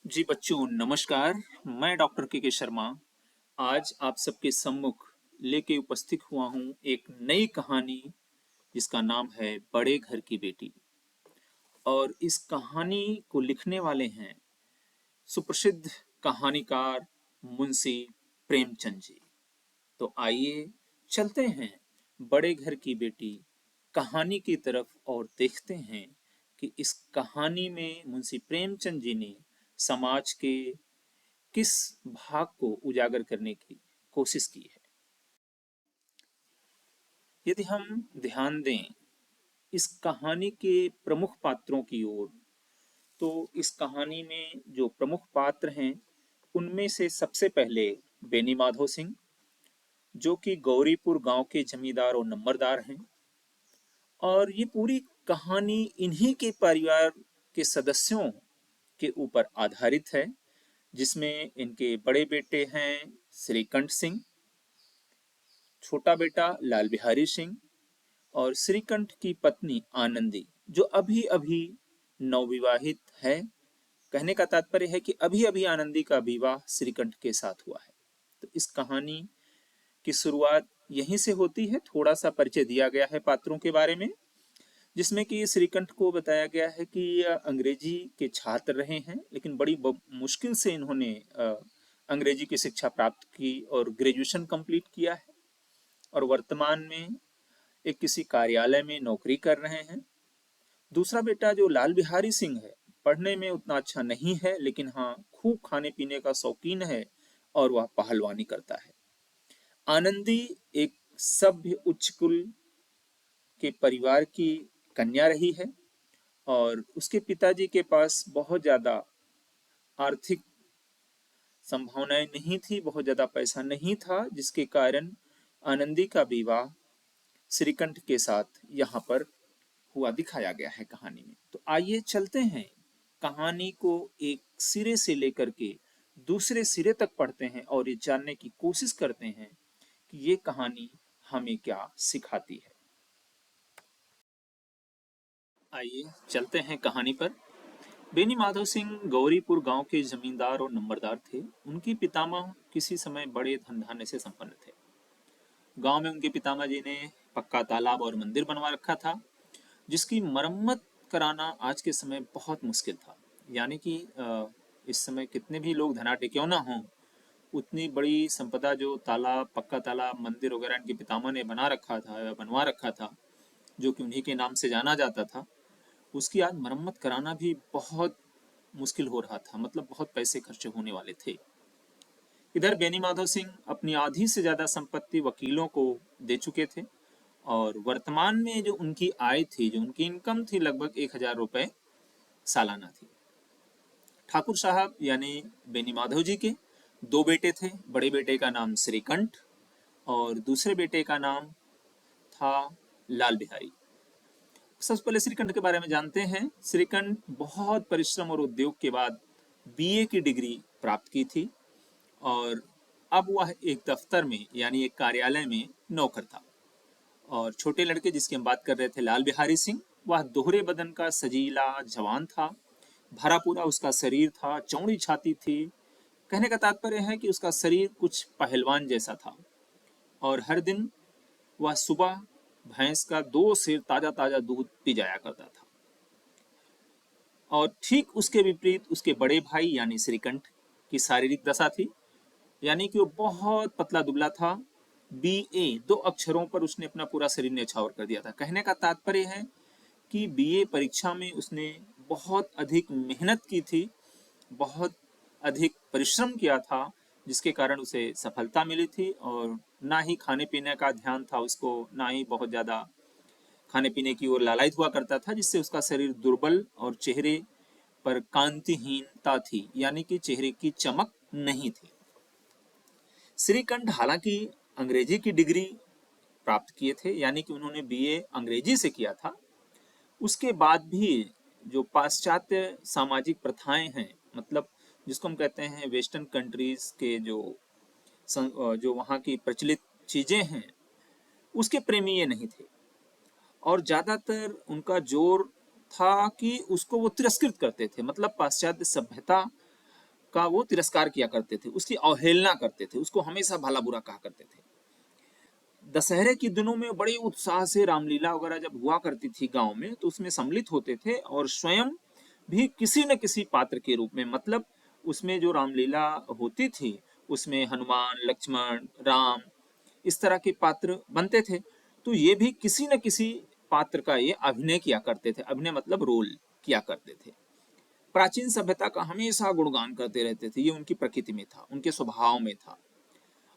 जी बच्चों नमस्कार। मैं डॉक्टर के शर्मा आज आप सबके सम्मुख लेके उपस्थित हुआ हूँ एक नई कहानी जिसका नाम है बड़े घर की बेटी। और इस कहानी को लिखने वाले हैं सुप्रसिद्ध कहानीकार मुंशी प्रेमचंद जी। तो आइए चलते हैं बड़े घर की बेटी कहानी की तरफ और देखते हैं कि इस कहानी में मुंशी प्रेमचंद जी ने समाज के किस भाग को उजागर करने की कोशिश की है। यदि हम ध्यान दें इस कहानी के प्रमुख पात्रों की ओर, तो इस कहानी में जो प्रमुख पात्र हैं उनमें से सबसे पहले बेनी माधो सिंह, जो कि गौरीपुर गांव के जमींदार और नंबरदार हैं। और ये पूरी कहानी इन्हीं के परिवार के सदस्यों के ऊपर आधारित है, जिसमें इनके बड़े बेटे हैं श्रीकंठ सिंह, छोटा बेटा लाल बिहारी सिंह और श्रीकंठ की पत्नी आनंदी, जो अभी अभी नवविवाहित है। कहने का तात्पर्य है कि अभी अभी आनंदी का विवाह श्रीकंठ के साथ हुआ है। तो इस कहानी की शुरुआत यहीं से होती है। थोड़ा सा परिचय दिया गया है पात्रों के बारे में, जिसमें कि श्रीकंठ को बताया गया है कि अंग्रेजी के छात्र रहे हैं, लेकिन बड़ी मुश्किल से इन्होंने अंग्रेजी की शिक्षा प्राप्त की और ग्रेजुएशन कंप्लीट किया है। और वर्तमान में एक किसी कार्यालय में नौकरी कर रहे हैं। दूसरा बेटा जो लाल बिहारी सिंह है, पढ़ने में उतना अच्छा नहीं है, लेकिन हाँ खूब खाने पीने का शौकीन है और वह पहलवानी करता है। आनंदी एक सभ्य उच्च कुल के परिवार की कन्या रही है और उसके पिताजी के पास बहुत ज्यादा आर्थिक संभावनाएं नहीं थी, बहुत ज्यादा पैसा नहीं था, जिसके कारण आनंदी का विवाह श्रीकंठ के साथ यहाँ पर हुआ दिखाया गया है कहानी में। तो आइए चलते हैं कहानी को एक सिरे से लेकर के दूसरे सिरे तक पढ़ते हैं और ये जानने की कोशिश करते हैं कि ये कहानी हमें क्या सिखाती है। आइए चलते हैं कहानी पर। बेनी माधव सिंह गौरीपुर गांव के जमींदार और नंबरदार थे। उनकी पितामह किसी समय बड़े धन धान्य से संपन्न थे। गांव में उनके पितामह जी ने पक्का तालाब और मंदिर बनवा रखा था, जिसकी मरम्मत कराना आज के समय बहुत मुश्किल था। यानी कि इस समय कितने भी लोग धनाढ्य क्यों ना हों, उतनी बड़ी संपदा जो तालाब, पक्का तालाब, मंदिर वगैरह इनके पितामह ने बना रखा था या बनवा रखा था, जो कि उन्हीं के नाम से जाना जाता था, उसकी आज मरम्मत कराना भी बहुत मुश्किल हो रहा था। मतलब बहुत पैसे खर्चे होने वाले थे। इधर बेनी माधव सिंह अपनी आधी से ज्यादा संपत्ति वकीलों को दे चुके थे और वर्तमान में जो उनकी आय थी, जो उनकी इनकम थी, लगभग 1,000 रुपए सालाना थी। ठाकुर साहब यानी बेनी माधव जी के दो बेटे थे। बड़े बेटे का नाम श्रीकंठ और दूसरे बेटे का नाम था लाल बिहारी। सबसे पहले श्रीकंठ के बारे में जानते हैं। श्रीकंठ बहुत परिश्रम और उद्योग के बाद बीए की डिग्री प्राप्त की थी और अब वह एक दफ्तर में यानी एक कार्यालय में नौकर था। और छोटे लड़के जिसकी हम बात कर रहे थे, लाल बिहारी सिंह, वह दोहरे बदन का सजीला जवान था। भरा पूरा उसका शरीर था, चौड़ी छाती थी। कहने का तात्पर्य है कि उसका शरीर कुछ पहलवान जैसा था। और हर दिन वह सुबह भैंस का 2 सेर ताजा ताजा दूध पी जाया करता था। और ठीक उसके विपरीत उसके बड़े भाई यानी श्रीकंठ की शारीरिक दशा थी। यानी कि वो बहुत पतला दुबला था। बीए 2 अक्षरों पर उसने अपना पूरा शरीर न्यौछावर कर दिया था। कहने का तात्पर्य है कि बीए परीक्षा में उसने बहुत अधिक मेहनत की थी, बहुत अधिक परिश्रम किया था, जिसके कारण उसे सफलता मिली थी। और ना ही खाने पीने का ध्यान था उसको, ना ही बहुत ज़्यादा खाने पीने की ओर लालायित हुआ करता था, जिससे उसका शरीर दुर्बल और चेहरे पर कांतिहीनता थी, यानी कि चेहरे की चमक नहीं थी। श्रीकंठ हालांकि अंग्रेजी की डिग्री प्राप्त किए थे, यानी कि उन्होंने बीए अंग्रेजी से किया था। उसके बाद भी जो पाश्चात्य सामाजिक प्रथाएं हैं, मतलब जिसको हम कहते हैं वेस्टर्न कंट्रीज के जो वहाँ की प्रचलित चीजें हैं, उसके प्रेमी ये नहीं थे। और ज्यादातर उनका जोर था कि उसको वो तिरस्कृत करते थे। मतलब पाश्चात्य सभ्यता का वो तिरस्कार किया करते थे, उसकी अवहेलना करते थे, उसको हमेशा भला बुरा कहा करते थे। दशहरे के दिनों में बड़े उत्साह से रामलीला वगैरह जब हुआ करती थी गांव में, तो उसमें सम्मिलित होते थे और स्वयं भी किसी न किसी पात्र के रूप में, मतलब उसमें जो रामलीला होती थी उसमें हनुमान, लक्ष्मण, राम, इस तरह के पात्र बनते थे। तो ये भी किसी न किसी पात्र का ये अभिनय किया करते थे, अभिनय मतलब रोल किया करते थे। प्राचीन सभ्यता का हमेशा गुणगान करते रहते थे, ये उनकी प्रकृति में था, उनके स्वभाव में था।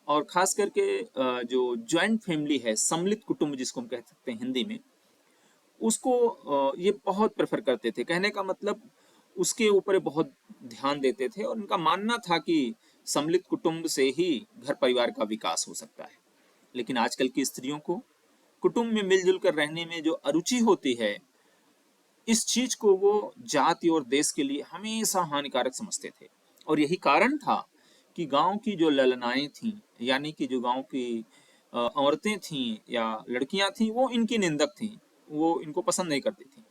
और खास करके जो ज्वाइंट फैमिली है, सम्मिलित कुटुंब जिसको हम कह सकते हैं हिंदी में, उसको ये बहुत प्रेफर करते थे। कहने का मतलब उसके ऊपर बहुत ध्यान देते थे और उनका मानना था कि सम्मिलित कुटुंब से ही घर परिवार का विकास हो सकता है। लेकिन आजकल की स्त्रियों को कुटुंब में मिलजुल कर रहने में जो अरुचि होती है, इस चीज को वो जाति और देश के लिए हमेशा हानिकारक समझते थे। और यही कारण था कि गांव की जो ललनाएं थीं, यानी कि जो गांव की औरतें थीं या लड़कियां थीं, वो इनकी निंदक थीं, वो इनको पसंद नहीं करती थी।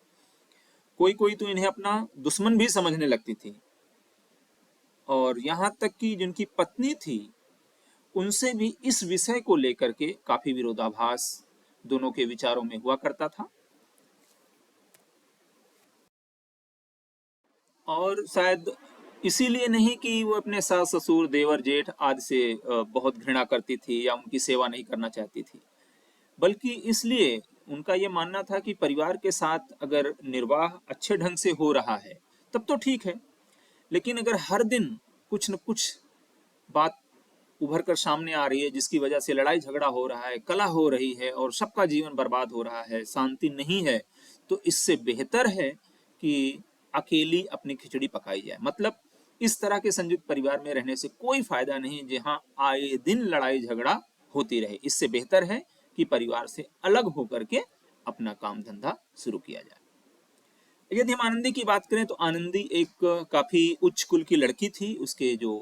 कोई कोई तो इन्हें अपना दुश्मन भी समझने लगती थी। और यहाँ तक कि जिनकी पत्नी थी, उनसे भी इस विषय को लेकर के काफी विरोधाभास दोनों के विचारों में हुआ करता था। और शायद इसीलिए नहीं कि वो अपने सास ससुर, देवर जेठ आदि से बहुत घृणा करती थी या उनकी सेवा नहीं करना चाहती थी, बल्कि इसलिए उनका ये मानना था कि परिवार के साथ अगर निर्वाह अच्छे ढंग से हो रहा है तब तो ठीक है, लेकिन अगर हर दिन कुछ न कुछ बात उभर कर सामने आ रही है जिसकी वजह से लड़ाई झगड़ा हो रहा है, कलह हो रही है और सबका जीवन बर्बाद हो रहा है, शांति नहीं है, तो इससे बेहतर है कि अकेली अपनी खिचड़ी पकाई जाए। मतलब इस तरह के संयुक्त परिवार में रहने से कोई फायदा नहीं जहां आए दिन लड़ाई झगड़ा होती रहे। इससे बेहतर है कि परिवार से अलग होकर के अपना काम धंधा शुरू किया जाए। यदि हम आनंदी की बात करें तो आनंदी एक काफी उच्च कुल की लड़की थी। उसके जो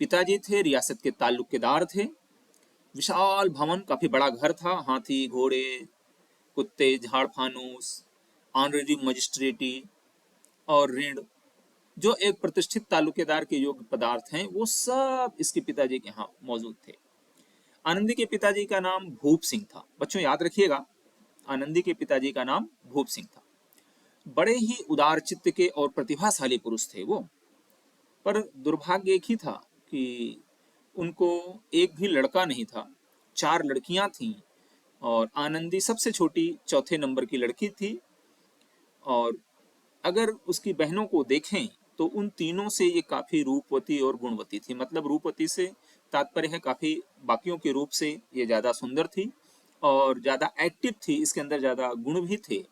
पिताजी थे रियासत के ताल्लुकेदार थे। विशाल भवन, काफी बड़ा घर था, हाथी, घोड़े, कुत्ते, झाड़ फानूस, ऑनरेरी मजिस्ट्रेटी और ऋण, जो एक प्रतिष्ठित तालुकेदार के योग्य पदार्थ हैं, वो सब इसके पिताजी के यहाँ मौजूद थे। आनंदी के पिताजी का नाम भूप सिंह था। बच्चों याद रखिएगा, आनंदी के पिताजी का नाम भूप सिंह था। बड़े ही उदार चित्त के और प्रतिभाशाली पुरुष थे वो। पर दुर्भाग्य एक ही था कि उनको एक भी लड़का नहीं था, 4 लड़कियां थीं और आनंदी सबसे छोटी, चौथे नंबर की लड़की थी। और अगर उसकी बहनों को देखें तो उन तीनों से ये काफी रूपवती और गुणवती थी। मतलब रूपवती से तात्पर्य है काफी बाकियों के रूप से ये ज्यादा सुंदर थी और ज्यादा एक्टिव थी, इसके अंदर ज्यादा गुण भी थे।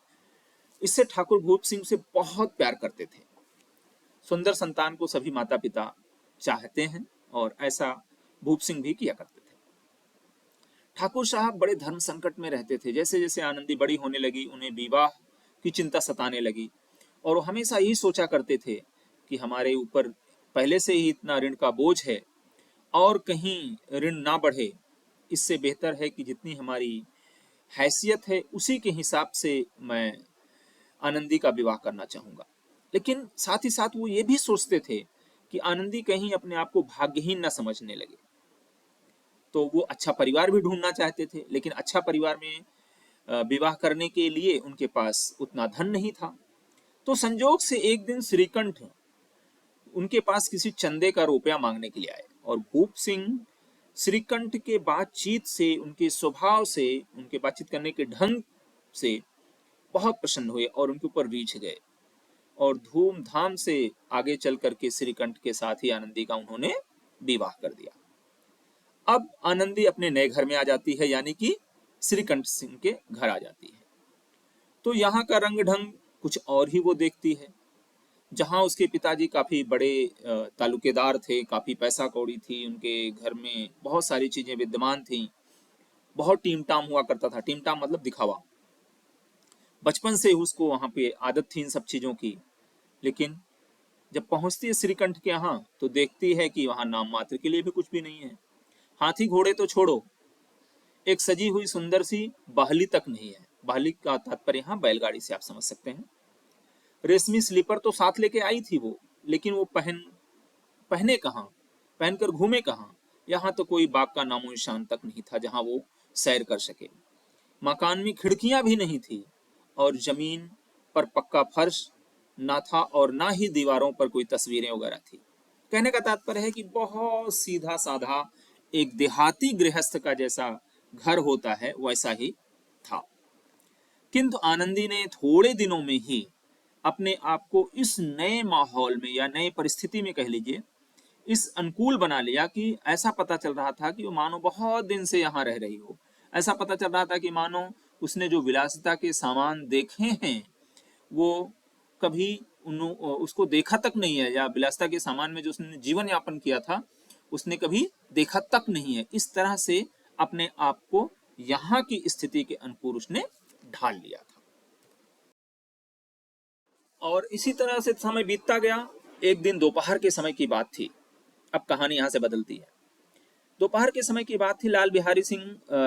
इससे ठाकुर भूप सिंह से बहुत प्यार करते थे। सुंदर संतान को सभी माता पिता चाहते हैं और ऐसा भूप सिंह भी किया करते थे। ठाकुर साहब बड़े धर्म संकट में रहते थे। जैसे जैसे आनंदी बड़ी होने लगी, उन्हें विवाह की चिंता सताने लगी और वो हमेशा यही सोचा करते थे कि हमारे ऊपर पहले से ही इतना ऋण का बोझ है और कहीं ऋण ना बढ़े। इससे बेहतर है कि जितनी हमारी हैसियत है उसी के हिसाब से मैं आनंदी का विवाह करना चाहूंगा। लेकिन साथ ही साथ वो ये भी सोचते थे कि आनंदी कहीं अपने आप को भाग्यहीन न समझने लगे। तो वो अच्छा परिवार भी ढूंढना चाहते थे, लेकिन अच्छा परिवार में विवाह करने के लिए उनके पास उतना धन नहीं था। तो संजोग से एक दिन श्रीकंठ उनके पास किसी चंदे का रुपया मांगने के लिए आए और भूप सिंह श्रीकंठ के बातचीत से, उनके स्वभाव से, उनके बातचीत करने के ढंग से बहुत प्रसन्न हुए और उनके ऊपर रीझ गए और धूमधाम से आगे चल करके श्रीकंठ के साथ ही आनंदी का उन्होंने विवाह कर दिया। अब आनंदी अपने नए घर में आ जाती है, यानी कि श्रीकंठ सिंह के घर आ जाती है। तो यहाँ का रंग ढंग कुछ और ही वो देखती है। जहाँ उसके पिताजी काफी बड़े तालुकेदार थे, काफी पैसा कौड़ी थी, उनके घर में बहुत सारी चीजें विद्यमान थी, बहुत टीम टाम हुआ करता था। टीम टाम मतलब दिखावा। बचपन से उसको वहां पे आदत थी इन सब चीजों की। लेकिन जब पहुंचती है श्रीकंठ के यहाँ तो देखती है कि वहां नाम मात्र के लिए भी कुछ भी नहीं है। हाथी घोड़े तो छोड़ो, एक सजी हुई सुंदर सी बाहली तक नहीं है। बाहली का तात्पर्य यहाँ बैलगाड़ी से आप समझ सकते हैं। रेशमी स्लीपर तो साथ लेके आई थी वो, लेकिन वो पहने कहाँ, पहनकर घूमे कहाँ। यहाँ तो कोई बाग का नामो निशान तक नहीं था जहां वो सैर कर सके। मकान में खिड़कियां भी नहीं थी और जमीन पर पक्का फर्श ना था और ना ही दीवारों पर कोई तस्वीरें वगैरह थी। कहने का तात्पर्य है कि बहुत सीधा साधा एक देहाती गृहस्थ का जैसा घर होता है वैसा ही था। किंतु आनंदी ने थोड़े दिनों में ही अपने आप को इस नए माहौल में या नए परिस्थिति में कह लीजिए इस अनुकूल बना लिया कि ऐसा पता चल रहा था कि वो मानो बहुत दिन से यहाँ रह रही हो। ऐसा पता चल रहा था कि मानो उसने जो विलासिता के सामान देखे हैं वो कभी उसको देखा तक नहीं है, या विलासिता के सामान में जो उसने जीवन यापन किया था उसने कभी देखा तक नहीं है। इस तरह से अपने आप को यहाँ की स्थिति के अनुकूल उसने ढाल लिया था। और इसी तरह से समय बीतता गया। एक दिन दोपहर के समय की बात थी। अब कहानी यहाँ से बदलती है। दोपहर के समय की बात थी। लाल बिहारी सिंह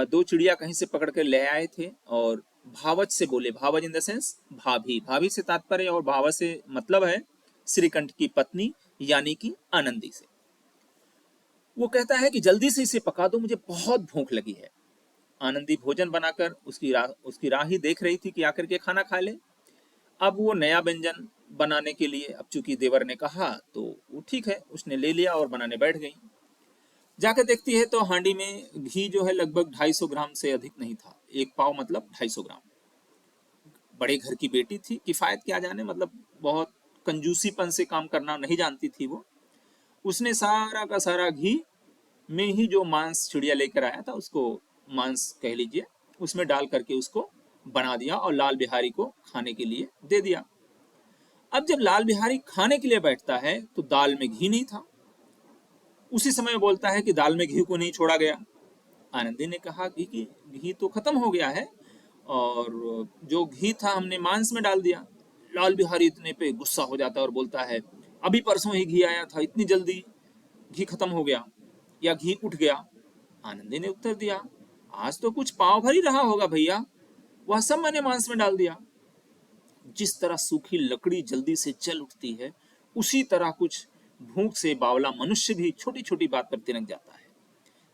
दो चिड़िया कहीं से पकड़ कर ले आए थे और भावच से बोले, भावच इन द सेंस भाभी, भाभी से तात्पर्य और भावच से मतलब है श्रीकंठ की पत्नी यानी कि आनंदी से। वो कहता है कि जल्दी से इसे पका दो, मुझे बहुत भूख लगी है। आनंदी भोजन बनाकर उसकी राह ही देख रही थी कि आकर के खाना खा ले। अब वो नया व्यंजन बनाने के लिए, अब चूंकि देवर ने कहा तो वो ठीक है, उसने ले लिया और बनाने बैठ गई। जाकर देखती है तो हांडी में घी जो है लगभग 250 ग्राम से अधिक नहीं था। एक पाव मतलब 250 ग्राम। बड़े घर की बेटी थी, किफायत क्या जाने, मतलब बहुत कंजूसीपन से काम करना नहीं जानती थी वो। उसने सारा का सारा घी में ही जो मांस चिड़िया लेकर आया था उसको, मांस कह लीजिए, उसमें डाल करके उसको बना दिया और लाल बिहारी को खाने के लिए दे दिया। अब जब लाल बिहारी खाने के लिए बैठता है तो दाल में घी नहीं था। उसी समय बोलता है कि दाल में घी को नहीं छोड़ा गया। आनंदी ने कहा कि घी तो खत्म हो गया है और जो घी था हमने मांस में डाल दिया। लाल बिहारी इतने पे गुस्सा हो जाता है और बोलता है, अभी परसों ही घी आया था, इतनी जल्दी घी खत्म हो गया या घी उठ गया। आनंदी ने उत्तर दिया, आज तो कुछ पाव भर ही रहा होगा भैया, वह सब मैंने मांस में डाल दिया। जिस तरह सूखी लकड़ी जल्दी से जल उठती है उसी तरह कुछ भूख से बावला मनुष्य भी छोटी छोटी बात पर तिनक जाता है।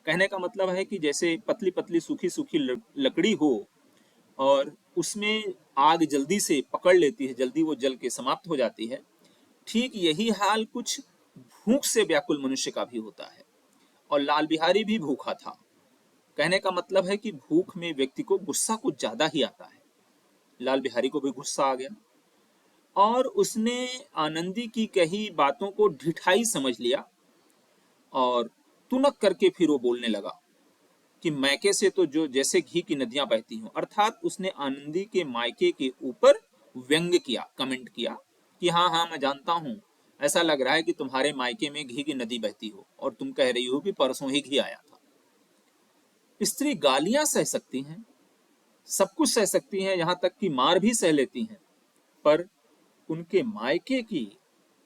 कहने का मतलब है कि जैसे पतली पतली सूखी सूखी लकड़ी हो और उसमें आग जल्दी से पकड़ लेती है, जल्दी वो जल के समाप्त हो जाती है, ठीक यही हाल कुछ भूख से व्याकुल मनुष्य का भी होता है। और लाल बिहारी भी भूखा था। कहने का मतलब है कि भूख में व्यक्ति को गुस्सा कुछ ज्यादा ही आता है। लाल बिहारी को भी गुस्सा आ गया और उसने आनंदी की कही बातों को ढिठाई समझ लिया और तुनक करके फिर वो बोलने लगा कि मैके से तो जो जैसे घी की नदियां बहती हों। अर्थात उसने आनंदी के मायके के ऊपर व्यंग किया, कमेंट किया कि हाँ हाँ मैं जानता हूं, ऐसा लग रहा है कि तुम्हारे मायके में घी की नदी बहती हो और तुम कह रही हो कि परसों ही घी आया था। स्त्री गालियां सह सकती हैं, सब कुछ सह सकती हैं, यहां तक कि मार भी सह लेती हैं, पर उनके मायके की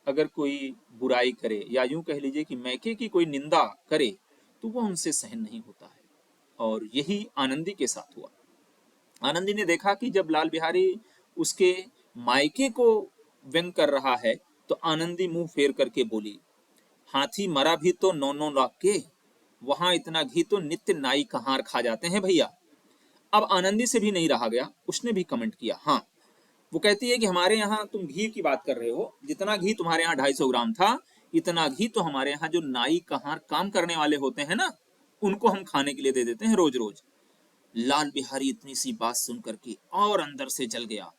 अगर कोई बुराई करे या यूं कह लीजिए कि मैके की कोई निंदा करे तो वो उनसे सहन नहीं होता है। और यही आनंदी के साथ हुआ। आनंदी ने देखा कि जब लाल बिहारी उसके मायके को व्यंग कर रहा है तो आनंदी मुंह फेर करके बोली, हाथी मरा भी तो 9-9 लाख के, वहां इतना घी तो नित्य नाई कहार खा जाते हैं भैया। अब आनंदी से भी नहीं रहा गया, उसने भी कमेंट किया। हाँ, वो कहती है कि हमारे यहाँ तुम घी की बात कर रहे हो, जितना घी तुम्हारे यहाँ 250 ग्राम था, इतना घी तो हमारे यहाँ जो नाई कहार काम करने वाले होते हैं ना, उनको हम खाने के लिए दे देते हैं रोज रोज। लाल बिहारी इतनी सी बात सुनकर के और अंदर से जल गया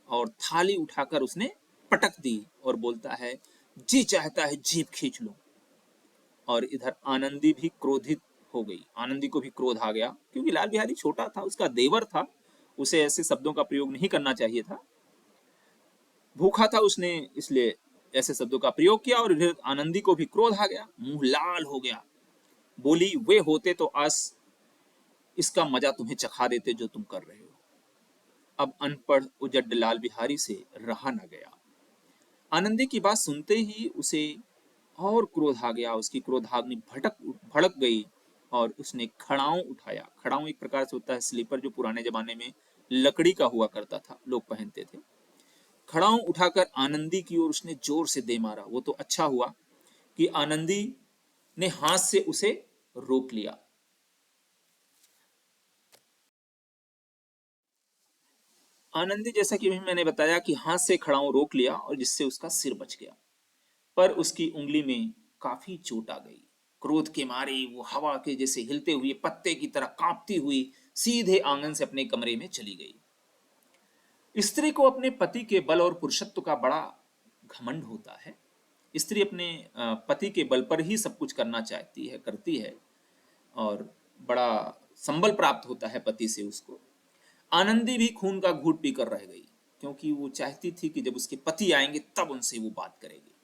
और थाली उठाकर उसने पटक दी और बोलता है, जी चाहता है जीभ खींच लूं। और इधर आनंदी भी क्रोधित हो गई। आनंदी को भी क्रोध आ गया क्योंकि लाल बिहारी छोटा था, उसका देवर था, उसे ऐसे शब्दों का प्रयोग नहीं करना चाहिए था। भूखा था उसने, इसलिए ऐसे शब्दों का प्रयोग किया और इधर आनंदी को भी क्रोध आ गया, मुंह लाल हो गया। बोली, वे होते तो आज इसका मजा तुम्हें चखा देते जो तुम कर रहे हो। अब अनपढ़ उजड लाल बिहारी से रहा न गया। आनंदी की बात सुनते ही उसे और क्रोध आ गया, उसकी क्रोधाग्नि भड़क गई और उसने खड़ाऊं उठाया। खड़ाऊं एक प्रकार से होता है स्लीपर, जो पुराने जमाने में लकड़ी का हुआ करता था, लोग पहनते थे। खड़ाऊं उठाकर आनंदी की ओर उसने जोर से दे मारा। वो तो अच्छा हुआ कि आनंदी ने हाथ से उसे रोक लिया। आनंदी, जैसा कि मैंने बताया, कि हाथ से खड़ाऊ रोक लिया और जिससे उसका सिर बच गया, पर उसकी उंगली में काफी चोट आ गई। क्रोध के मारे वो हवा के जैसे हिलते हुए पत्ते की तरह कांपती हुई सीधे आंगन से अपने कमरे में चली गई। स्त्री को अपने पति के बल और पुरुषत्व का बड़ा घमंड होता है। स्त्री अपने पति के बल पर ही सब कुछ करना चाहती है, करती है, और बड़ा संबल प्राप्त होता है पति से उसको। आनंदी भी खून का घूंट पीकर रह गई, क्योंकि वो चाहती थी कि जब उसके पति आएंगे तब उनसे वो बात करेगी।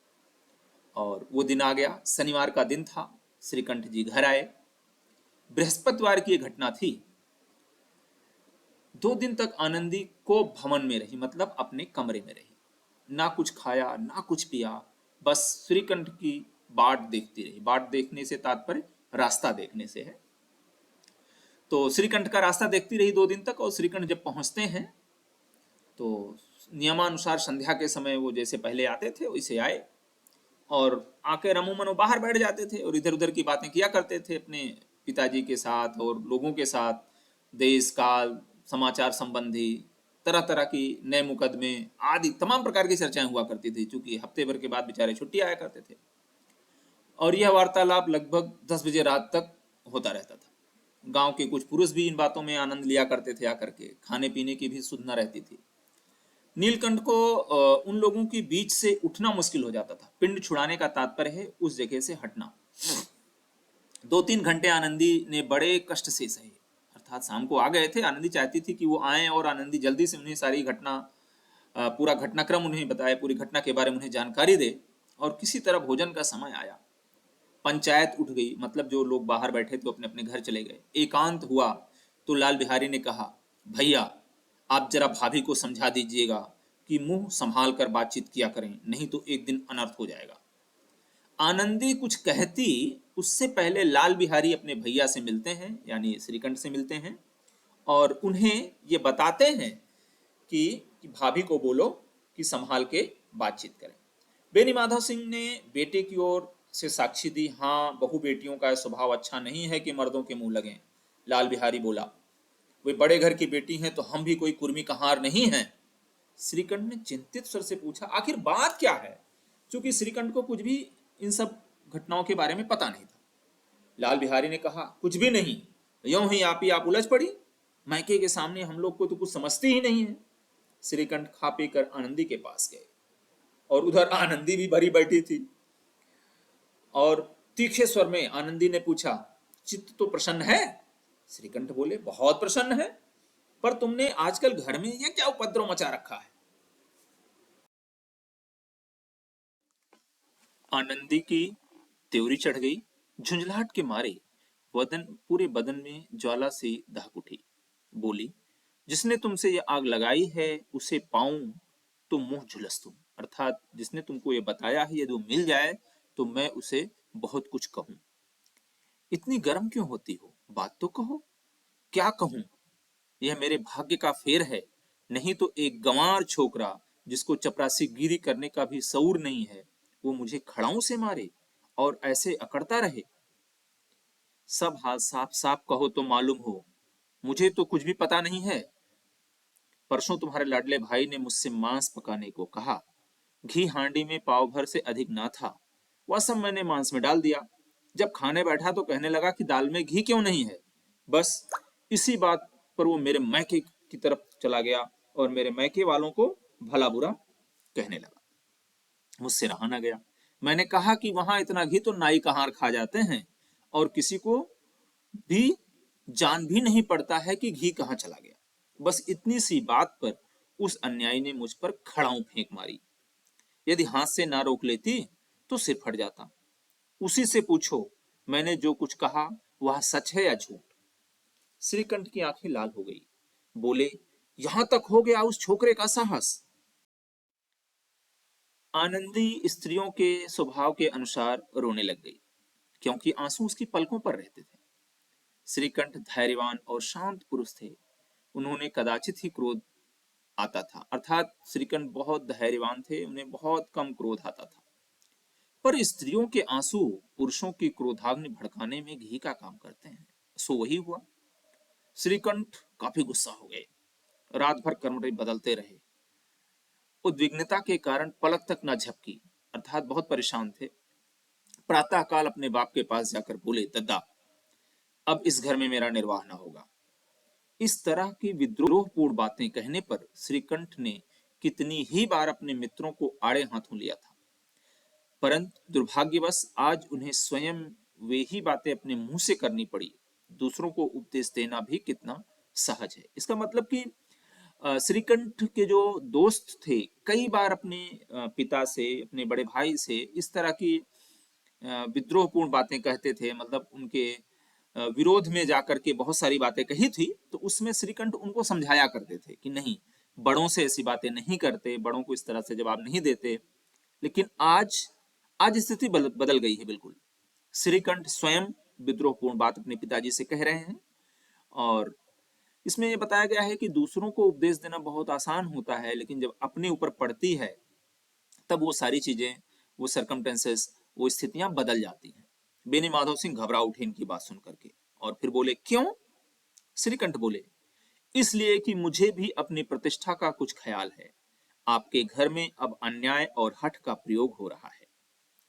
और वो दिन आ गया, शनिवार का दिन था। श्रीकंठ जी घर आए। बृहस्पतिवार की ये घटना थी। 2 दिन तक आनंदी को भवन में रही, मतलब अपने कमरे में रही। ना कुछ खाया ना कुछ पिया, बस श्रीकंठ की बाट देखती रही। बाट देखने से तात्पर्य रास्ता देखने से है। तो श्रीकंठ का रास्ता देखती रही 2 दिन तक। और श्रीकंठ जब पहुंचते हैं तो नियमानुसार संध्या के समय वो जैसे पहले आते थे वैसे आए, और आके रमूमन वो बाहर बैठ जाते थे और इधर उधर की बातें किया करते थे अपने पिताजी के साथ और लोगों के साथ। देश काल समाचार संबंधी तरह तरह की नए मुकदमे आदि तमाम प्रकार की चर्चाएं हुआ करती थी, क्योंकि हफ्ते भर के बाद बेचारे छुट्टी आया करते थे। और यह वार्तालाप लगभग 10 बजे रात तक होता रहता था। गांव के कुछ पुरुष भी इन बातों में आनंद लिया करते थे, आकर के खाने पीने की भी सुध न रहती थी। नीलकंठ को उन लोगों के बीच से उठना मुश्किल हो जाता था। पिंड छुड़ाने का तात्पर्य है उस जगह से हटना। 2-3 घंटे आनंदी ने बड़े कष्ट से सहे। अर्थात शाम को आ गए थे। आनंदी चाहती थी कि वो आए और आनंदी जल्दी से उन्हें सारी घटना, पूरा घटनाक्रम उन्हें बताए, पूरी घटना के बारे में उन्हें जानकारी दे। और किसी तरह भोजन का समय आया। पंचायत उठ गई, मतलब जो लोग बाहर बैठे थे अपने अपने घर चले गए। एकांत हुआ तो लाल बिहारी ने कहा, भैया आप जरा भाभी को समझा दीजिएगा कि मुंह संभाल कर बातचीत किया करें, नहीं तो एक दिन अनर्थ हो जाएगा। आनंदी कुछ कहती उससे पहले लाल बिहारी अपने भैया से मिलते हैं, यानी श्रीकंठ से मिलते हैं, और उन्हें ये बताते हैं कि भाभी को बोलो कि संभाल के बातचीत करें। बेनी माधव सिंह ने बेटे की ओर से साक्षी दी। हाँ, बहु बेटियों का स्वभाव अच्छा नहीं है कि मर्दों के मुंह लगें। लाल बिहारी बोला, वे बड़े घर की बेटी हैं तो हम भी कोई कुर्मी कहार नहीं हैं। श्रीकंठ ने चिंतित स्वर से पूछा, आखिर बात क्या है? क्योंकि श्रीकंठ को कुछ भी इन सब घटनाओं के बारे में पता नहीं था। लाल बिहारी ने कहा, कुछ भी नहीं, यूं ही आप उलझ पड़ी। मायके के सामने हम लोग को तो कुछ समझती ही नहीं है। श्रीकंठ खा पी कर आनंदी के पास गए, और उधर आनंदी भी भरी बैठी थी। और तीखे स्वर में आनंदी ने पूछा, चित्त तो प्रसन्न है? श्रीकंठ बोले, बहुत प्रसन्न है, पर तुमने आजकल घर में ये क्या उपद्रव मचा रखा है? आनंदी की त्योरी चढ़ गई। झुंझलाहट के मारे पूरे बदन में ज्वाला से दहक उठी। बोली, जिसने तुमसे ये आग लगाई है उसे पाऊं तो मुंह झुलस दूं। अर्थात जिसने तुमको ये बताया है यदि वो मिल जाए तो मैं उसे बहुत कुछ कहूं। इतनी गर्म क्यों होती हो? बात तो कहो। क्या कहूं? यह मेरे भाग्य का फेर है, नहीं तो एक गंवार छोकरा जिसको चपरासी गिरी करने का भी शऊर नहीं है, वो मुझे खड़ाऊ से मारे और ऐसे अकड़ता रहे। सब हाल साफ साफ कहो तो मालूम हो, मुझे तो कुछ भी पता नहीं है। परसों तुम्हारे लाडले भाई ने मुझसे मांस पकाने को कहा। घी हांडी में पाव भर से अधिक ना था, वह सब मैंने मांस में डाल दिया। जब खाने बैठा तो कहने लगा कि दाल में घी क्यों नहीं है। बस इसी बात पर वो मेरे मैके की तरफ चला गया और मेरे मैके वालों को भला बुरा कहने लगा। मुझसे रहा ना गया। मैंने कहा कि वहां इतना घी तो नाई कहार खा जाते हैं, और किसी को भी जान भी नहीं पड़ता है कि घी कहाँ चला गया। बस इतनी सी बात पर उस अन्यायी ने मुझ पर खड़ाऊ फेंक मारी। यदि हाथ से ना रोक लेती तो सिर फट जाता। उसी से पूछो मैंने जो कुछ कहा वह सच है या झूठ। श्रीकंठ की आंखें लाल हो गई। बोले, यहां तक हो गया उस छोकरे का साहस? आनंदी स्त्रियों के स्वभाव के अनुसार रोने लग गई, क्योंकि आंसू उसकी पलकों पर रहते थे। श्रीकंठ धैर्यवान और शांत पुरुष थे। उन्होंने कदाचित ही क्रोध आता था। अर्थात श्रीकंठ बहुत धैर्यवान थे, उन्हें बहुत कम क्रोध आता था। पर स्त्रियों के आंसू पुरुषों की क्रोधाग्नि भड़काने में घी का काम करते हैं। सो वही हुआ। श्रीकंठ काफी गुस्सा हो गए। रात भर कमरे बदलते रहे। उद्विग्नता के कारण पलक तक न झपकी, अर्थात बहुत परेशान थे। प्रातःकाल अपने बाप के पास जाकर बोले, दद्दा, अब इस घर में मेरा निर्वाह न होगा। इस तरह की विद्रोहपूर्ण बातें कहने पर श्रीकंठ ने कितनी ही बार अपने मित्रों को आड़े हाथों लिया था, परंतु दुर्भाग्यवश आज उन्हें स्वयं वे ही बातें अपने मुंह से करनी पड़ी। दूसरों को उपदेश देना भी कितना सहज है। इसका मतलब कि श्रीकंठ के जो दोस्त थे कई बार अपने पिता से, अपने बड़े भाई से इस तरह की विद्रोहपूर्ण बातें कहते थे, मतलब उनके विरोध में जाकर के बहुत सारी बातें कही थी। तो उसमें श्रीकंठ उनको समझाया करते थे कि नहीं, बड़ों से ऐसी बातें नहीं करते, बड़ों को इस तरह से जवाब नहीं देते। लेकिन आज आज स्थिति बदल गई है बिल्कुल। श्रीकंठ स्वयं विद्रोहपूर्ण बात अपने पिताजी से कह रहे हैं। और इसमें यह बताया गया है कि दूसरों को उपदेश देना बहुत आसान होता है, लेकिन जब अपने ऊपर पड़ती है तब वो सारी चीजें, वो सरकमटेंसेस, वो स्थितियां बदल जाती हैं। बेनी माधव सिंह घबरा उठे इनकी बात सुन करके और फिर बोले, क्यों? श्रीकंठ बोले, इसलिए कि मुझे भी अपनी प्रतिष्ठा का कुछ ख्याल है। आपके घर में अब अन्याय और हठ का प्रयोग हो रहा है।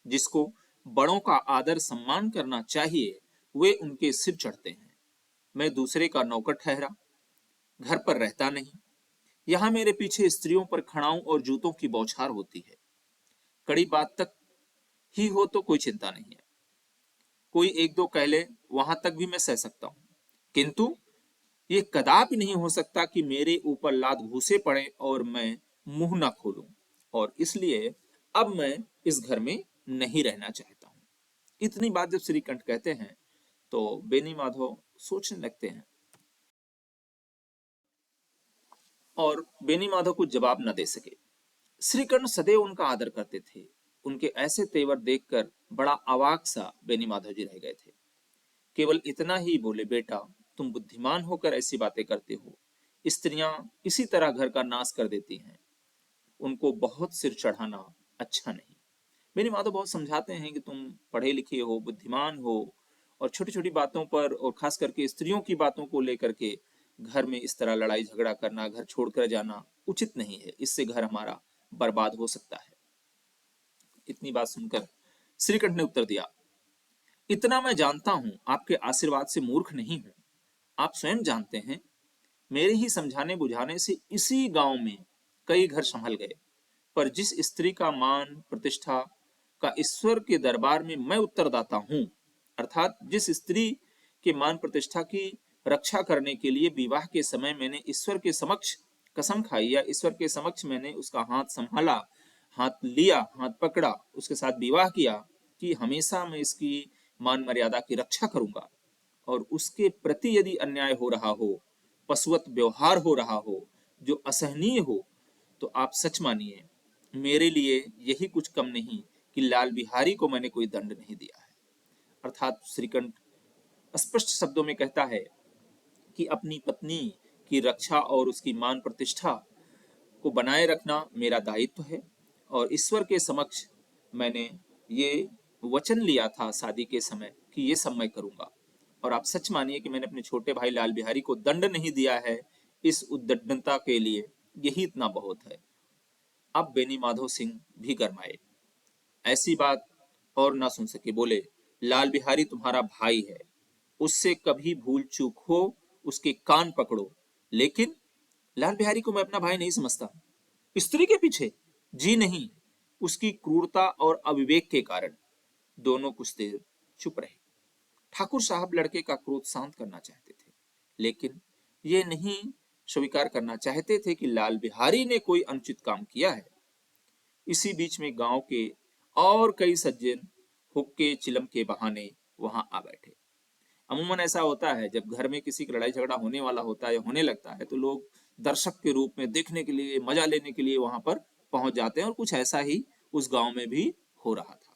जिसको बड़ों का आदर सम्मान करना चाहिए वे उनके सिर चढ़ते हैं। मैं दूसरे का नौकर ठहरा, घर पर रहता नहीं। यहाँ मेरे पीछे स्त्रियों पर खड़ाऊं और जूतों की बौछार होती है। कड़ी बात तक ही हो तो कोई चिंता नहीं है, कोई एक दो कह ले वहां तक भी मैं सह सकता हूं, किंतु ये कदापि नहीं हो सकता कि मेरे ऊपर लात घूसे पड़े और मैं मुंह ना खोलूं। और इसलिए अब मैं इस घर में नहीं रहना चाहता हूं। इतनी बात जब श्रीकंठ कहते हैं तो बेनी माधव सोचने लगते हैं और बेनी माधव को जवाब न दे सके। श्रीकंठ सदैव उनका आदर करते थे। उनके ऐसे तेवर देखकर बड़ा अवाक सा बेनी माधव जी रह गए थे। केवल इतना ही बोले, बेटा, तुम बुद्धिमान होकर ऐसी बातें करते हो। स्त्रियां इसी तरह घर का नाश कर देती हैं, उनको बहुत सिर चढ़ाना अच्छा नहीं। मेरी माँ तो बहुत समझाते हैं कि तुम पढ़े लिखे हो, बुद्धिमान हो, और छोटी छोटी बातों पर और खास करके स्त्रियों की बातों को लेकर के घर में इस तरह लड़ाई झगड़ा करना, घर छोड़कर जाना उचित नहीं है। इससे घर हमारा बर्बाद हो सकता है। इतनी बात सुनकर श्रीकंठ ने उत्तर दिया, इतना मैं जानता हूं, आपके आशीर्वाद से मूर्ख नहीं हूं। आप स्वयं जानते हैं, मेरे ही समझाने बुझाने से इसी गांव में कई घर संभल गए। पर जिस स्त्री का मान प्रतिष्ठा का ईश्वर के दरबार में मैं उत्तरदाता हूं, अर्थात जिस स्त्री के मान प्रतिष्ठा की रक्षा करने के लिए विवाह के समय मैंने ईश्वर के समक्ष कसम खाई, या ईश्वर के समक्ष मैंने उसका हाथ संभाला, हाथ लिया, हाथ पकड़ा, उसके साथ विवाह किया कि हमेशा मैं इसकी मान मर्यादा की रक्षा करूंगा, और उसके प्रति यदि अन्याय हो रहा हो, पशुवत व्यवहार हो रहा हो, जो असहनीय हो, तो आप सच मानिए मेरे लिए यही कुछ कम नहीं कि लाल बिहारी को मैंने कोई दंड नहीं दिया है। अर्थात श्रीकंठ स्पष्ट शब्दों में कहता है कि अपनी पत्नी की रक्षा और उसकी मान प्रतिष्ठा को बनाए रखना मेरा दायित्व है, और ईश्वर के समक्ष मैंने ये वचन लिया था शादी के समय कि ये सब मैं करूंगा। और आप सच मानिए कि मैंने अपने छोटे भाई लाल बिहारी को दंड नहीं दिया है। इस उद्दंडता के लिए यही इतना बहुत है। अब बेनी माधव सिंह भी गरमाए, ऐसी बात और ना सुन सके। बोले, लाल बिहारी तुम्हारा भाई है, उससे कभी भूल चूक हो उसके कान पकड़ो। लेकिन लाल बिहारी को मैं अपना भाई नहीं समझता। स्त्री के पीछे? जी नहीं, उसकी क्रूरता और अविवेक के कारण। दोनों कुछ देर चुप रहे। ठाकुर साहब लड़के का क्रोध शांत करना चाहते थे, लेकिन ये नहीं स्वीकार करना चाहते थे कि लाल बिहारी ने कोई अनुचित काम किया है। इसी बीच में गांव के और कई सज्जन हुक्के चिलम के बहाने वहां आ बैठे। अमूमन ऐसा होता है, जब घर में किसी की लड़ाई झगड़ा होने वाला होता है या होने लगता है तो लोग दर्शक के रूप में देखने के लिए, मजा लेने के लिए वहां पर पहुंच जाते हैं। और कुछ ऐसा ही उस गांव में भी हो रहा था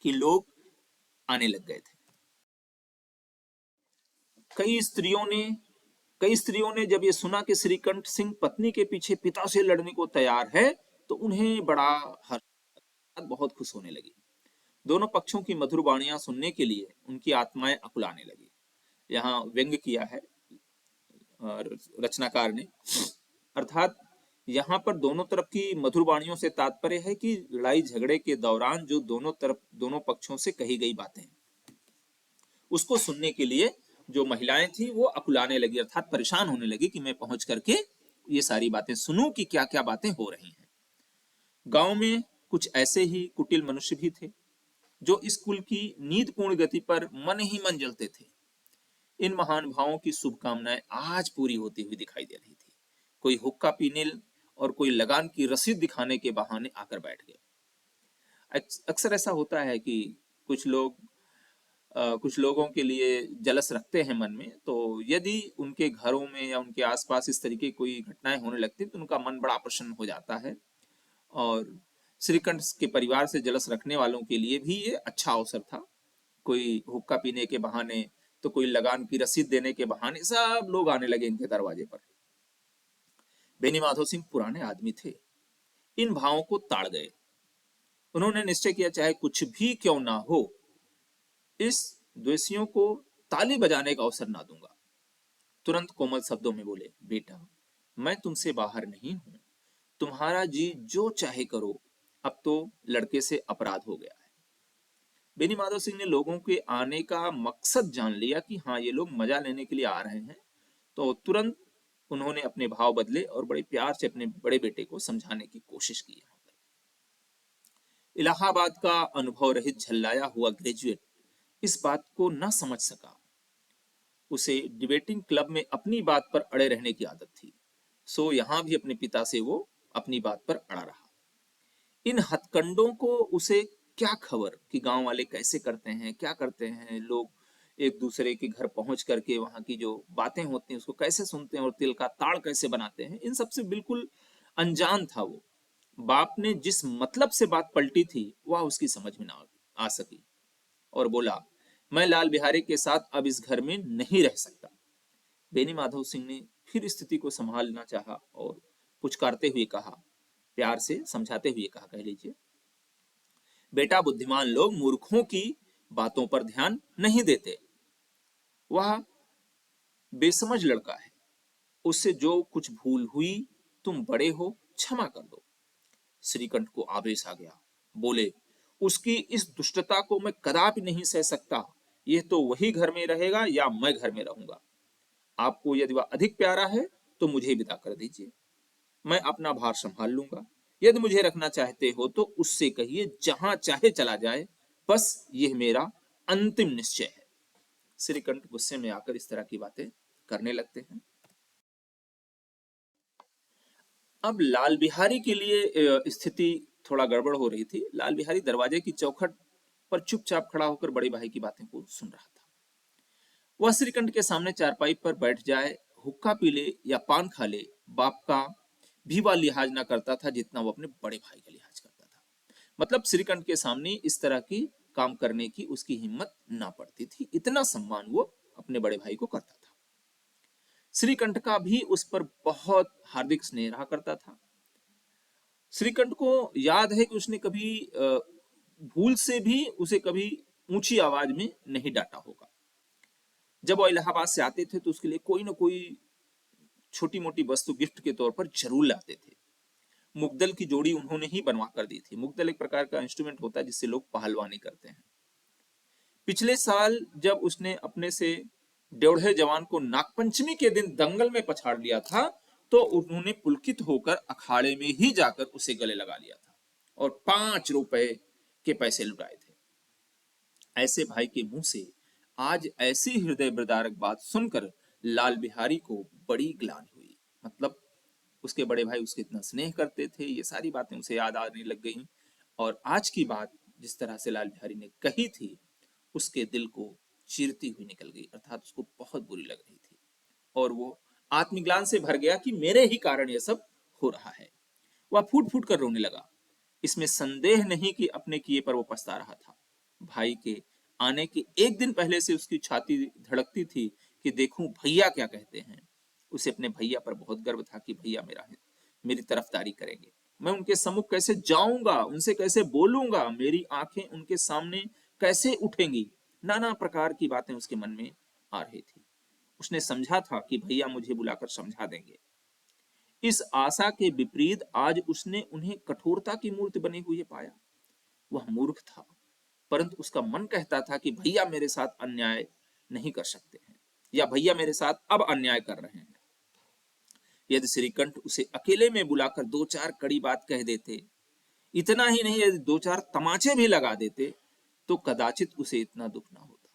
कि लोग आने लग गए थे। कई स्त्रियों ने कई स्त्रियों ने जब ये सुना कि श्रीकंठ सिंह पत्नी के पीछे पिता से लड़ने को तैयार है तो उन्हें बड़ा हर्ष, बहुत खुश होने लगी। दोनों पक्षों की मधुर वाणियां सुनने के लिए उनकी आत्माएं अकुलाने लगी। यहाँ व्यंग्य किया है रचनाकार ने, अर्थात यहाँ पर दोनों तरफ की मधुर वाणियों से तात्पर्य है कि लड़ाई झगड़े के दौरान जो दोनों पक्षों से कही गई बातें उसको सुनने के लिए जो महिलाएं थी वो अकुलाने लगी, अर्थात परेशान होने लगी कि मैं पहुंच करके ये सारी बातें सुनूं कि क्या क्या बातें हो रही हैं। गांव में कुछ ऐसे ही कुटिल मनुष्य भी थे जो इस कुल की नीदपूर्ण गति पर मन ही मन जलते थे। इन महान भावों की शुभकामनाएं आज पूरी होती हुई दिखाई दे रही थी। कोई हुक्का पीने और कोई लगान की रसीद दिखाने के बहाने आकर बैठ गए। अक्सर ऐसा होता है कि कुछ लोग कुछ लोगों के लिए जलस रखते हैं मन में, तो यदि उनके घरों में या उनके आसपास इस तरीके कोई घटनाएं होने लगती तो उनका मन बड़ा प्रसन्न हो जाता है। और श्रीकंठ के परिवार से जलस रखने वालों के लिए भी ये अच्छा अवसर था। कोई हुक्का पीने के बहाने तो कोई लगान की रसीद देने के बहाने सब लोग आने लगे इनके दरवाजे पर। बेनी माधव सिंह पुराने आदमी थे, इन भावों को ताड़ गए। उन्होंने निश्चय किया चाहे कुछ भी क्यों ना हो, इस द्वेषियों को ताली बजाने का अवसर ना दूंगा। तुरंत कोमल शब्दों में बोले, बेटा मैं तुमसे बाहर नहीं हूं, तुम्हारा जी जो चाहे करो, अब तो लड़के से अपराध हो गया है। बेनी माधव सिंह ने लोगों के आने का मकसद जान लिया कि हाँ ये लोग मजा लेने के लिए आ रहे हैं, तो तुरंत उन्होंने अपने भाव बदले और बड़े प्यार से अपने बड़े बेटे को समझाने की कोशिश की। इलाहाबाद का अनुभव रहित झल्लाया हुआ ग्रेजुएट इस बात को न समझ सका। उसे डिबेटिंग क्लब में अपनी बात पर अड़े रहने की आदत थी, सो यहां भी अपने पिता से वो अपनी बात पर अड़ा रहा। इन हथकंडों को उसे क्या खबर कि गांव वाले कैसे करते हैं, क्या करते हैं, लोग एक दूसरे के घर पहुंच करके वहां की जो बातें होती हैं उसको कैसे सुनते हैं और तिल का ताड़ कैसे बनाते हैं, इन सबसे बिल्कुल अनजान था वो। बाप ने जिस मतलब से बात पलटी थी वह उसकी समझ में ना आ सकी और बोला, मैं लाल बिहारी के साथ अब इस घर में नहीं रह सकता। बेनी माधव सिंह ने फिर स्थिति को संभालना चाहा और पुचकारते हुए कहा, प्यार से समझाते हुए कहा, कह लीजिए, बेटा बुद्धिमान लोग मूर्खों की बातों पर ध्यान नहीं देते। वह बेसमझ लड़का है, उससे जो कुछ भूल हुई तुम बड़े हो, क्षमा कर दो। श्रीकंठ को आवेश आ गया, बोले, उसकी इस दुष्टता को मैं कदापि नहीं सह सकता। यह तो वही घर में रहेगा या मैं घर में रहूंगा। आपको यदि वह अधिक प्यारा है तो मुझे विदा कर दीजिए, मैं अपना भार संभाल लूंगा। यदि मुझे रखना चाहते हो तो उससे कहिए जहां चाहे चला जाए, बस यह मेरा अंतिम निश्चय है। श्रीकंठ गुस्से में आकर इस तरह की बातें करने लगते हैं। अब लाल बिहारी के लिए स्थिति थोड़ा गड़बड़ हो रही थी। लाल बिहारी दरवाजे की चौखट पर चुपचाप खड़ा होकर बड़े भाई की बातें को सुन रहा था। वह श्रीकंठ के सामने चारपाई पर बैठ जाए, हुक्का पी ले या पान खा ले, बाप का भी वह लिहाज ना करता था जितना वो अपने बड़े भाई का लिहाज करता था। मतलब श्रीकंठ के सामने इस तरह की काम करने की उसकी हिम्मत ना पड़ती थी, इतना सम्मान वो अपने बड़े भाई को करता था। श्रीकंठ का भी उस पर बहुत हार्दिक स्नेह रहा करता था। श्रीकंठ को याद है कि उसने कभी भूल से भी उसे कभी ऊंची आवाज में नहीं डांटा होगा। जब वो इलाहाबाद से आते थे तो उसके लिए कोई ना कोई छोटी मोटी वस्तु गिफ्ट के तौर पर जरूर लाते थे। मुगदल की जोड़ी उन्होंने ही बनवा कर दी थी। मुगदल एक प्रकार का इंस्ट्रूमेंट होता है जिससे लोग पहलवानी करते हैं। पिछले साल जब उसने अपने से डेढ़े जवान को नागपंचमी के दिन दंगल में पछाड़ लिया था तो उन्होंने पुलकित होकर अखाड़े में ही जाकर उसे गले लगा लिया था और 5 रुपए के पैसे लुटाए थे। ऐसे भाई के मुंह से आज ऐसी हृदय विदारक बात सुनकर लाल बिहारी को बड़ी ग्लानि हुई। मतलब उसके बड़े भाई उसके इतना स्नेह करते थे, ये सारी बातें उसे याद आने लग गई और आज की बात जिस तरह से लाल बिहारी ने कही थी उसके दिल को चीरती हुई निकल गई, अर्थात उसको बहुत बुरी लग रही थी और वो आत्मग्लान से भर गया कि मेरे ही कारण यह सब हो रहा है। वह फूट फूट कर रोने लगा। इसमें संदेह नहीं कि अपने किए पर वो पछता रहा था। भाई के आने के एक दिन पहले से उसकी छाती धड़कती थी कि देखूं भैया क्या कहते हैं। उसे अपने भैया पर बहुत गर्व था कि भैया मेरी तरफदारी करेंगे। मैं उनके सम्मुख कैसे जाऊंगा, उनसे कैसे बोलूंगा, मेरी आंखें उनके सामने कैसे उठेंगी। नाना प्रकार की बातें उसके मन में आ रही थी। उसने समझा था कि भैया मुझे बुलाकर समझा देंगे। इस आशा के विपरीत आज उसने उन्हें कठोरता की मूर्ति बने हुए पाया। वह मूर्ख था, परंतु उसका मन कहता था कि भैया मेरे साथ अन्याय नहीं कर सकते हैं, या भैया मेरे साथ अब अन्याय कर रहे हैं। यदि श्रीकंठ उसे अकेले में बुलाकर दो चार कड़ी बात कह देते, इतना ही नहीं यदि दो चार तमाचे भी लगा देते, तो कदाचित उसे इतना दुख ना होता।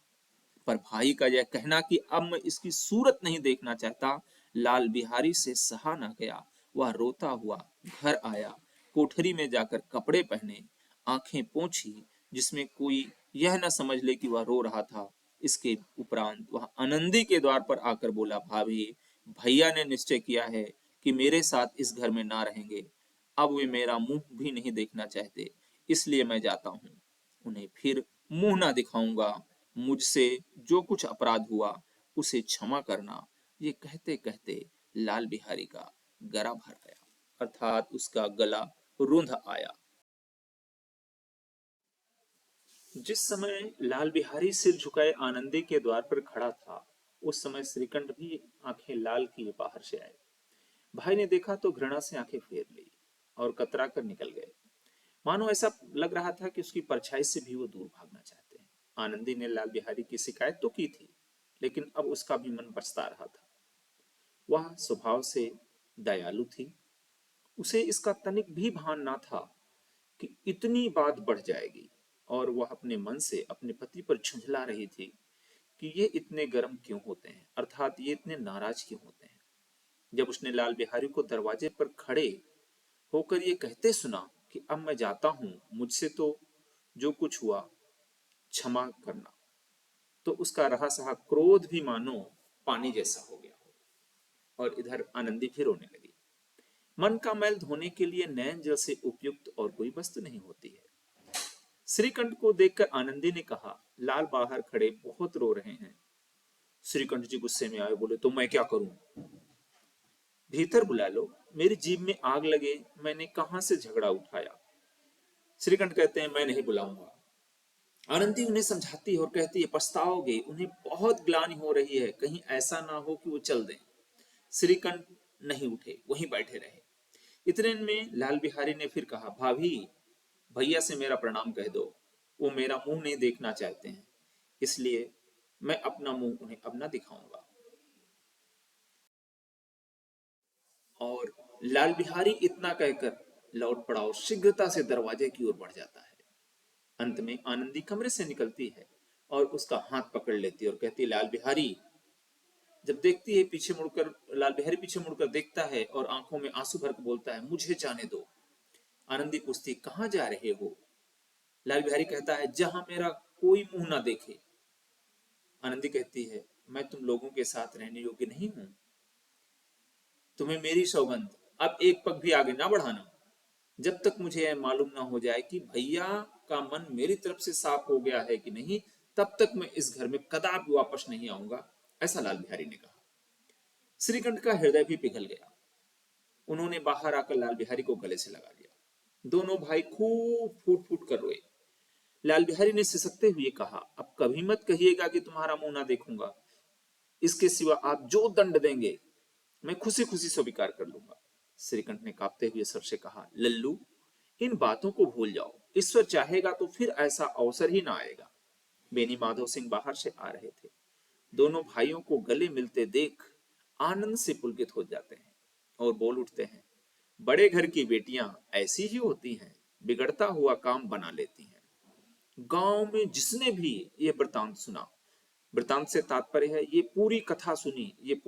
पर भाई का यह कहना कि अब मैं इसकी सूरत नहीं देखना चाहता, लाल बिहारी से सहा ना गया। वह रोता हुआ घर आया, कोठरी में जाकर कपड़े पहने, आंखें पोंछी, जिसमें कोई यह न समझ ले कि वह रो रहा था। इसके उपरांत वह आनंदी के द्वार पर आकर बोला, भाभी, भैया ने निश्चय किया है कि मेरे साथ इस घर में ना रहेंगे। अब वे मेरा मुंह भी नहीं देखना चाहते, इसलिए मैं जाता हूँ। उन्हें फिर मुंह ना दिखाऊंगा। मुझसे जो कुछ अपराध हुआ उसे क्षमा करना। ये कहते कहते लाल बिहारी का गला भर गया, अर्थात उसका गला रुंध आया। जिस समय लाल बिहारी सिर झुकाए आनंदी के द्वार पर खड़ा था, उस समय श्रीकंठ भी आंखें लाल किए बाहर से आए। भाई ने देखा तो घृणा से आंखें फेर ली और कतरा कर निकल गए। मानो ऐसा लग रहा था कि उसकी परछाई से भी वो दूर भागना चाहते हैं। आनंदी ने लाल बिहारी की शिकायत तो की थी, लेकिन अब उसका भी मन पछता रहा था। वह स्वभाव से दयालु थी। उसे इसका तनिक भी भान ना था कि इतनी बात बढ़ जाएगी, और वह अपने मन से अपने पति पर झुंझला रही थी कि ये इतने गर्म क्यों होते हैं, अर्थात ये इतने नाराज क्यों होते हैं। जब उसने लाल बिहारी को दरवाजे पर खड़े होकर ये कहते सुना कि अब मैं जाता हूं, मुझसे तो जो कुछ हुआ क्षमा करना, तो उसका रहा सहा क्रोध भी मानो पानी जैसा हो गया। और इधर आनंदी फिर रोने लगी। मन का मैल धोने के लिए नयन जल से उपयुक्त और कोई वस्तु नहीं होती है। श्रीकंठ को देखकर आनंदी ने कहा, लाल बाहर खड़े बहुत रो रहे हैं। श्रीकंठ जी गुस्से में आए, बोले, तो मैं क्या करूं? भीतर बुला लो, मेरी जीभ में आग लगे, मैंने कहां से झगड़ा उठाया। श्रीकंठ कहते हैं, मैं नहीं बुलाऊंगा। आनंदी उन्हें समझाती है और कहती है, पछताओगे, उन्हें बहुत ग्लानि हो रही है, कहीं ऐसा ना हो कि वो चल दें। श्रीकंठ नहीं उठे, वहीं बैठे रहे। इतने में लाल बिहारी ने फिर कहा, भाभी, भैया से मेरा प्रणाम कह दो, वो मेरा मुंह नहीं देखना चाहते हैं, इसलिए मैं अपना मुंह उन्हें अब ना दिखाऊंगा। और लाल बिहारी इतना कहकर लौट पड़ा और शीघ्रता से दरवाजे की ओर बढ़ जाता है। अंत में आनंदी कमरे से निकलती है और उसका हाथ पकड़ लेती है और कहती है, लाल बिहारी। जब देखती है पीछे मुड़कर, लाल बिहारी पीछे मुड़कर देखता है और आंखों में आंसू भर के बोलता है, मुझे जाने दो। आनंदी पूछती, कहाँ जा रहे हो? लाल बिहारी कहता है, जहां मेरा कोई मुंह ना देखे। आनंदी कहती है, मैं तुम लोगों के साथ रहने योग्य नहीं हूं। तुम्हें मेरी सौगंध, अब एक पग भी आगे ना बढ़ाना। जब तक मुझे यह मालूम ना हो जाए कि भैया का मन मेरी तरफ से साफ हो गया है कि नहीं, तब तक मैं इस घर में कदापि वापस नहीं आऊंगा। ऐसा लाल बिहारी ने कहा। श्रीकंठ का हृदय भी पिघल गया। उन्होंने बाहर आकर लाल बिहारी को गले से लगा लिया। दोनों भाई खूब फूट फूट कर रोए। लाल बिहारी ने सिसकते हुए कहा, अब कभी मत कहिएगा कि तुम्हारा मुंह ना देखूंगा। इसके सिवा आप जो दंड देंगे मैं खुशी खुशी स्वीकार कर लूंगा। श्रीकंठ ने कांपते हुए सर से कहा, लल्लू, इन बातों को भूल जाओ। ईश्वर चाहेगा तो फिर ऐसा अवसर ही ना आएगा। बेनी माधव सिंह बाहर से आ रहे थे। दोनों भाइयों को गले मिलते देख आनंद से पुलकित हो जाते हैं और बोल उठते हैं, बड़े घर की बेटियां ऐसी ही होती हैं, बिगड़ता हुआ काम बना लेती हैं। गांव में जिसने भी ये वृतांत सुना, वृतांत से तात्पर्य है ये पूरी कथा सुनी, ये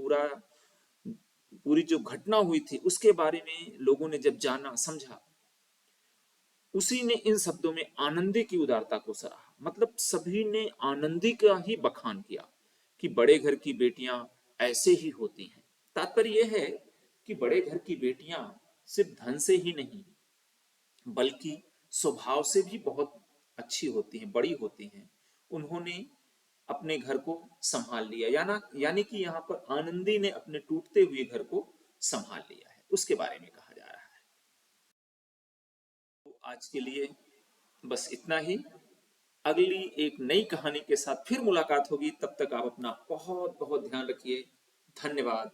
पूरी जो घटना हुई थी उसके बारे में लोगों ने जब जाना समझा, उसी ने इन शब्दों में आनंदी की उदारता को सराहा। मतलब सभी ने आनंदी का ही बखान किया कि बड़े घर की बेटियां ऐसे ही होती हैं। तात्पर्य यह है कि बड़े घर की बेटियां सिर्फ धन से ही नहीं, बल्कि स्वभाव से भी बहुत अच्छी होती हैं, बड़ी होती हैं। उन्होंने अपने घर को संभाल लिया, यानी कि यहाँ पर आनंदी ने अपने टूटते हुए घर को संभाल लिया है, उसके बारे में कहा जा रहा है। आज के लिए बस इतना ही। अगली एक नई कहानी के साथ फिर मुलाकात होगी, तब तक आप अपना बहुत बहुत ध्यान रखिए। धन्यवाद।